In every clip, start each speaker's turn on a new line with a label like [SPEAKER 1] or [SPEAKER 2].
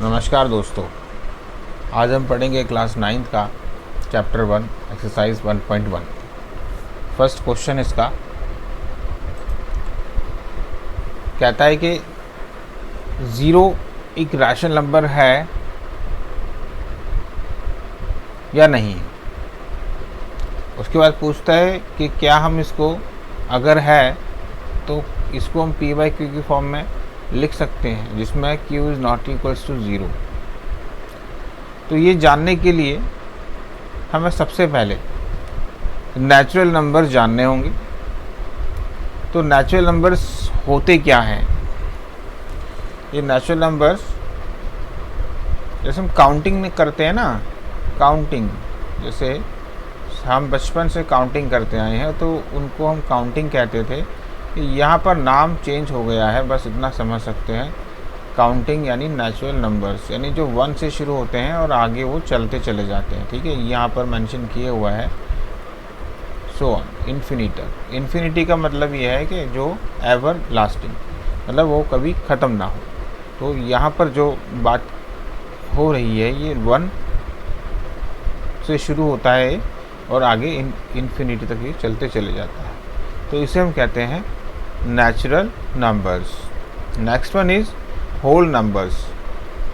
[SPEAKER 1] नमस्कार दोस्तों, आज हम पढ़ेंगे क्लास 9th का चैप्टर 1 एक्सरसाइज 1.1। फर्स्ट क्वेश्चन इसका कहता है कि 0 एक रैशनल नंबर है या नहीं। उसके बाद पूछता है कि क्या हम इसको अगर है तो इसको हम p बाई क्यू की फॉर्म में लिख सकते हैं, जिसमें q is not equals to 0। तो ये जानने के लिए हमें सबसे पहले नेचुरल नंबर जानने होंगे। तो नेचुरल नंबर्स होते क्या हैं? ये नेचुरल नंबर्स जैसे हम काउंटिंग करते हैं ना, काउंटिंग जैसे हम बचपन से काउंटिंग करते आए हैं तो उनको हम काउंटिंग कहते थे। यहाँ पर नाम चेंज हो गया है, बस इतना समझ सकते हैं। काउंटिंग यानी नेचुरल नंबर्स, यानी जो 1 से शुरू होते हैं और आगे वो चलते चले जाते हैं। ठीक है, यहाँ पर मेंशन किए हुआ है सो ऑन इन्फिनिटर। इन्फिनिटी का मतलब ये है कि जो एवर लास्टिंग, मतलब वो कभी ख़त्म ना हो। तो यहाँ पर जो बात हो रही है ये 1 से शुरू होता है और आगे इन्फिनिटी तक ये चलते चले जाता है। तो इसे हम कहते हैं natural numbers. Next one is whole numbers.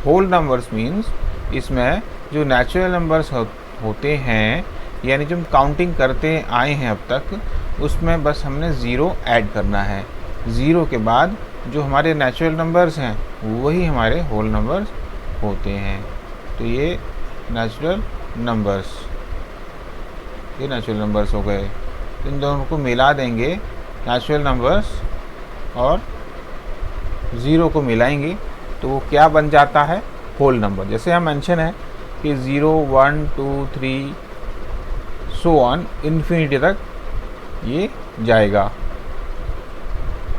[SPEAKER 1] Whole numbers means इसमें जो नेचुरल नंबर्स होते हैं, यानी जो हम काउंटिंग करते आए हैं अब तक, उसमें बस हमने 0 ऐड करना है। 0 के बाद जो हमारे नेचुरल नंबर्स हैं वही हमारे होल नंबर्स होते हैं। तो ये नेचुरल नंबर्स, ये नेचुरल नंबर्स हो गए। इन दोनों को मिला देंगे, नेचुरल नंबर्स और 0 को मिलाएंगे तो वो क्या बन जाता है? Whole number. जैसे हम मेंशन है कि 0, 1, 2, 3 सो ऑन इन्फिनिटी तक ये जाएगा।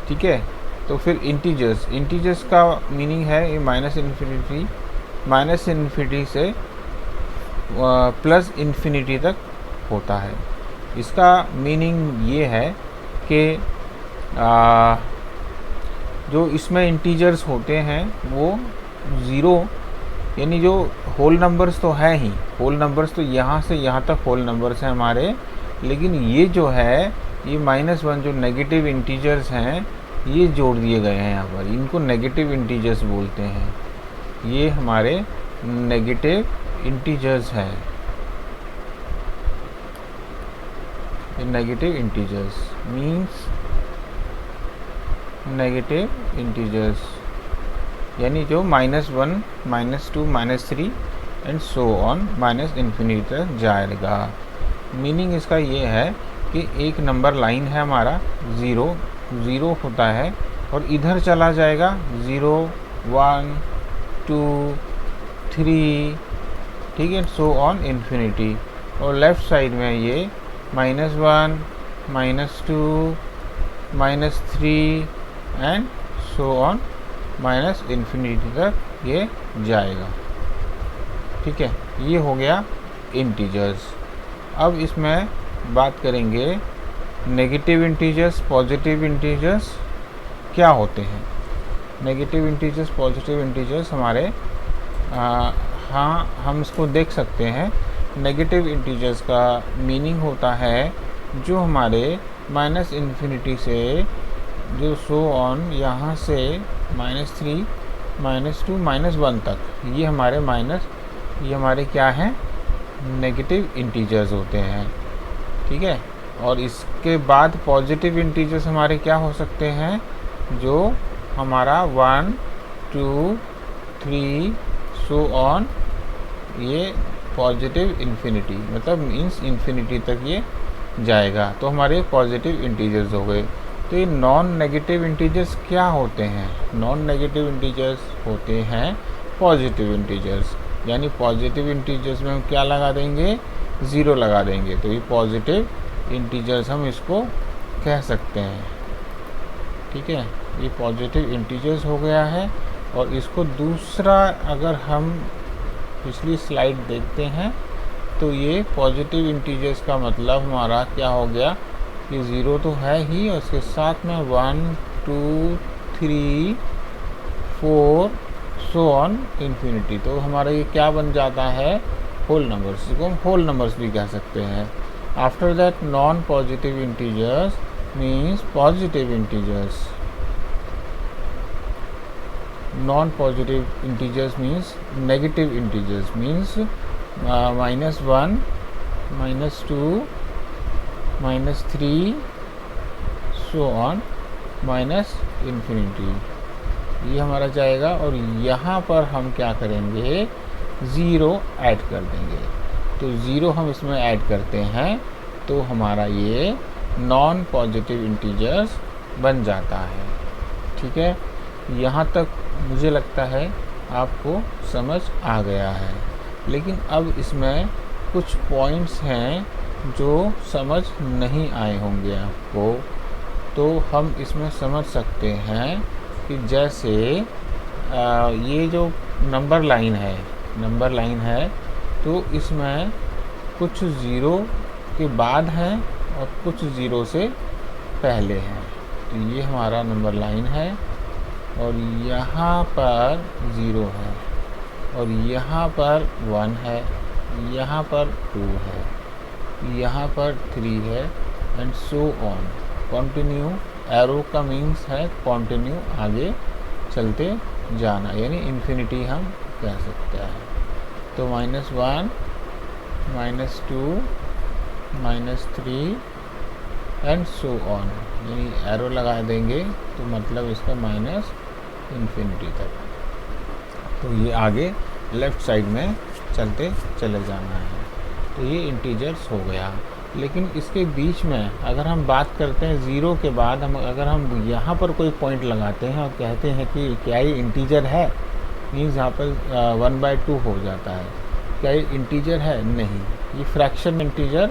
[SPEAKER 1] ठीक है, तो फिर इंटीजर्स, इंटीजर्स का मीनिंग है ये माइनस इन्फिनिटी से प्लस इन्फिनिटी तक होता है। इसका मीनिंग ये है कि जो इसमें इंटीजर्स होते हैं वो 0, यानी जो होल नंबर्स तो है ही, होल नंबर्स तो यहाँ से यहाँ तक होल नंबर्स हैं हमारे, लेकिन ये जो है ये -1 जो नेगेटिव इंटीजर्स हैं ये जोड़ दिए गए हैं यहाँ पर। इनको नेगेटिव इंटीजर्स बोलते हैं। ये हमारे नेगेटिव इंटीजर्स हैं, negative integers means negative integers, यानी जो -1, -2, -3 and so on minus infinity तक जाएगा। मीनिंग इसका ये है कि एक नंबर लाइन है हमारा, 0 होता है और इधर चला जाएगा 0, 1, 2, 3, ठीक है, सो ऑन इन्फिनिटी। और लेफ़्ट साइड में ये -1, -2, -3 and so on minus infinity तक ये जाएगा। ठीक है, ये हो गया इंटीजर्स। अब इसमें बात करेंगे नेगेटिव इंटीजर्स, पॉजिटिव इंटीजर्स क्या होते हैं। नेगेटिव इंटीजर्स, पॉजिटिव इंटीजर्स हमारे हाँ, हम इसको देख सकते हैं। नेगेटिव इंटीजर्स का मीनिंग होता है जो हमारे माइनस इन्फिनिटी से जो सो ऑन यहाँ से -3, -2, -1 तक, ये हमारे क्या हैं? नेगेटिव इंटीजर्स होते हैं। ठीक है, और इसके बाद पॉजिटिव इंटीजर्स हमारे क्या हो सकते हैं? जो हमारा 1, 2, 3 सो ऑन, ये पॉजिटिव इन्फिनिटी, मतलब मीन्स इन्फिनिटी तक ये जाएगा। तो हमारे पॉजिटिव इंटीजर्स हो गए। तो ये नॉन नेगेटिव इंटीजर्स क्या होते हैं? नॉन नेगेटिव इंटीजर्स होते हैं पॉजिटिव इंटीजर्स, यानी पॉजिटिव इंटीजर्स में हम क्या लगा देंगे? 0 लगा देंगे। तो ये पॉजिटिव इंटीजर्स हम इसको कह सकते हैं। ठीक है, ये पॉजिटिव इंटीजर्स हो गया है। और इसको दूसरा अगर हम पिछली स्लाइड देखते हैं तो ये पॉजिटिव इंटीजर्स का मतलब हमारा क्या हो गया कि 0 तो है ही, और उसके साथ में 1, 2, 3, 4 सो ऑन इन्फिनिटी। तो हमारा ये क्या बन जाता है, होल नंबर्स, जिसको हम होल नंबर्स भी कह सकते हैं। After that non positive integers means positive integers, non positive integers means negative integers, means -1, -2, -3 so on -infinity, ये हमारा जाएगा। और यहाँ पर हम क्या करेंगे, ज़ीरो ऐड कर देंगे। तो ज़ीरो हम इसमें ऐड करते हैं तो हमारा ये नॉन पॉजिटिव इंटीजर्स बन जाता है। ठीक है, यहाँ तक मुझे लगता है आपको समझ आ गया है। लेकिन अब इसमें कुछ पॉइंट्स हैं जो समझ नहीं आए होंगे आपको, तो हम इसमें समझ सकते हैं कि जैसे ये जो नंबर लाइन है तो इसमें कुछ ज़ीरो के बाद हैं और कुछ ज़ीरो से पहले हैं। तो ये हमारा नंबर लाइन है और यहाँ पर ज़ीरो है और यहाँ पर 1 है, यहाँ पर 2 है, यहाँ पर 3 है and so on. Continue, arrow का मीन्स है कंटिन्यू, आगे चलते जाना, यानी इन्फिनिटी हम कह सकते हैं। तो -1, -2, -3 एंड सो ऑन, यानी एरो लगा देंगे तो मतलब इसका माइनस इन्फिनिटी तक। तो ये आगे लेफ़्ट साइड में चलते चले जाना है। तो ये इंटीजर्स हो गया। लेकिन इसके बीच में अगर हम बात करते हैं ज़ीरो के बाद, अगर हम यहाँ पर कोई पॉइंट लगाते हैं और कहते हैं कि क्या ये इंटीजर है, मीन्स यहाँ पर 1/2 हो जाता है, क्या ये इंटीजर है? नहीं, ये फ्रैक्शन इंटीजर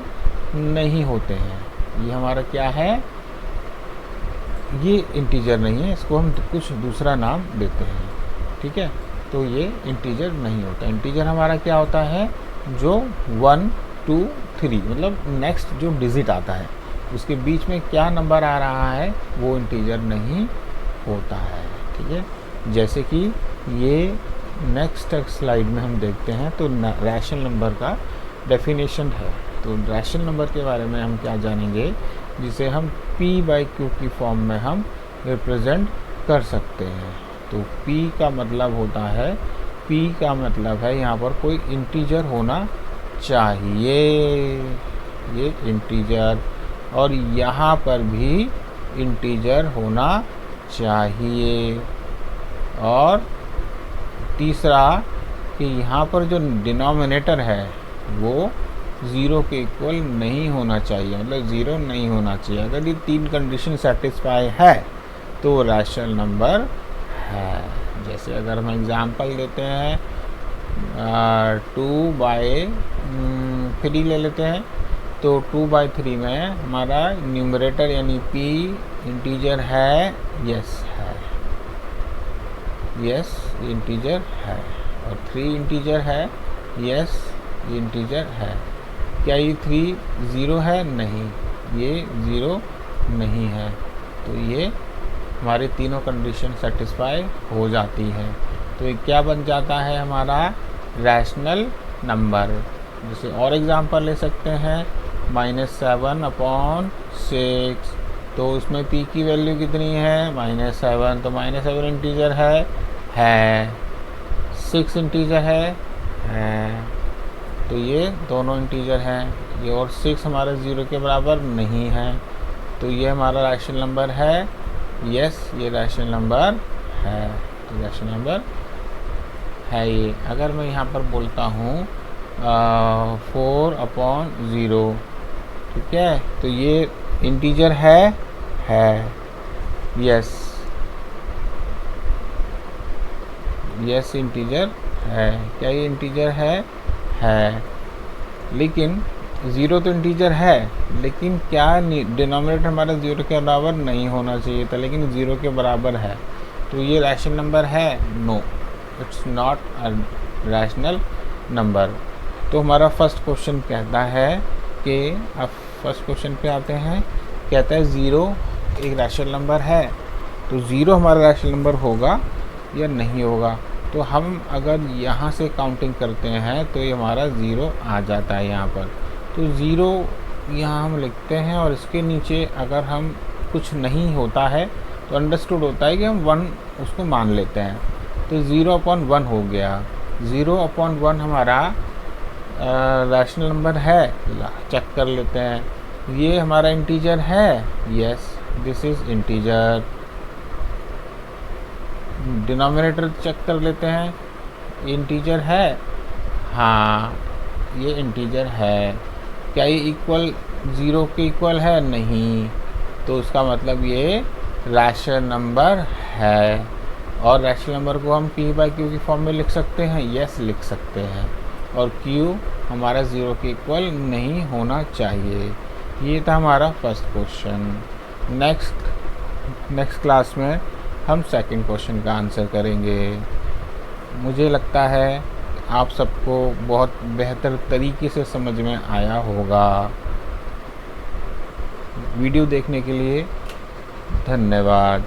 [SPEAKER 1] नहीं होते हैं। ये हमारा क्या है, ये इंटीजर नहीं है, इसको हम कुछ दूसरा नाम देते हैं। ठीक है, तो ये इंटीजर नहीं होता। इंटीजर हमारा क्या होता है, जो 1, 2, 3 मतलब नेक्स्ट जो डिजिट आता है उसके बीच में क्या नंबर आ रहा है वो इंटीजर नहीं होता है। ठीक है, जैसे कि ये नेक्स्ट स्लाइड में हम देखते हैं तो रैशनल नंबर का डेफिनेशन है। तो रैशनल नंबर के बारे में हम क्या जानेंगे, जिसे हम p/q की फॉर्म में हम रिप्रेजेंट कर सकते हैं। तो p का मतलब होता है, p का मतलब है यहाँ पर कोई इंटीजर होना चाहिए, ये इंटीजर, और यहाँ पर भी इंटीजर होना चाहिए। और तीसरा कि यहाँ पर जो डिनोमिनेटर है वो ज़ीरो के इक्वल नहीं होना चाहिए, मतलब ज़ीरो नहीं होना चाहिए। अगर ये 3 कंडीशन सेटिस्फाई है तो रैशनल नंबर है। जैसे अगर हम एग्ज़ाम्पल लेते हैं 2/3 ले लेते हैं, तो 2/3 में हमारा न्यूमरेटर यानी p इंटीजर है, यस है, यस इंटीजर है, और 3 इंटीजर है, यस ये इंटीजर है। क्या ये 3 ज़ीरो है? नहीं, ये ज़ीरो नहीं है। तो ये हमारी तीनों कंडीशन सेटिस्फाई हो जाती है। तो ये क्या बन जाता है हमारा रैशनल नंबर। जैसे और एग्जांपल ले सकते हैं, -7/6, तो उसमें p की वैल्यू कितनी है, -7, तो -7 इंटीजर है, 6 इंटीजर है, तो ये दोनों इंटीजर हैं। ये और 6 हमारा 0 के बराबर नहीं है, तो ये हमारा रैशनल नंबर है, यस ये रैशनल नंबर है, तो रैशनल नंबर है ये। अगर मैं यहाँ पर बोलता हूँ 4/0, ठीक है, तो ये इंटीजर है, यस, यस इंटीजर है। क्या ये इंटीजर है? लेकिन 0 तो इंटीजर है, लेकिन क्या डिनोमिनेटर हमारा 0 के बराबर नहीं होना चाहिए था, लेकिन 0 के बराबर है, तो ये रैशनल नंबर है? No, it's not a rational number. तो हमारा फर्स्ट क्वेश्चन कहता है कि, अब फर्स्ट क्वेश्चन पे आते हैं, कहता है 0 एक रैशनल नंबर है, तो 0 हमारा रैशनल नंबर होगा या नहीं होगा। तो हम अगर यहाँ से काउंटिंग करते हैं तो ये हमारा ज़ीरो आ जाता है यहाँ पर। तो ज़ीरो यहाँ हम लिखते हैं, और इसके नीचे अगर हम कुछ नहीं होता है तो अंडरस्टूड होता है कि हम 1 उसको मान लेते हैं। तो 0/1 हो गया। 0/1 हमारा रैशनल नंबर है, चेक कर लेते हैं। ये हमारा इंटीजर है, yes this is integer. Denominator check कर लेते हैं, इंटीजर है, हाँ ये इंटीजर है। क्या ये इक्वल 0 के इक्वल है? नहीं, तो उसका मतलब ये रैशनल नंबर है। और रैशनल नंबर को हम p/q की फॉर्म में लिख सकते हैं, यस लिख सकते हैं। और q हमारा 0 के इक्वल नहीं होना चाहिए। ये था हमारा फर्स्ट क्वेश्चन। नेक्स्ट क्लास में हम सेकंड क्वेश्चन का आंसर करेंगे। मुझे लगता है आप सबको बहुत बेहतर तरीके से समझ में आया होगा। वीडियो देखने के लिए धन्यवाद।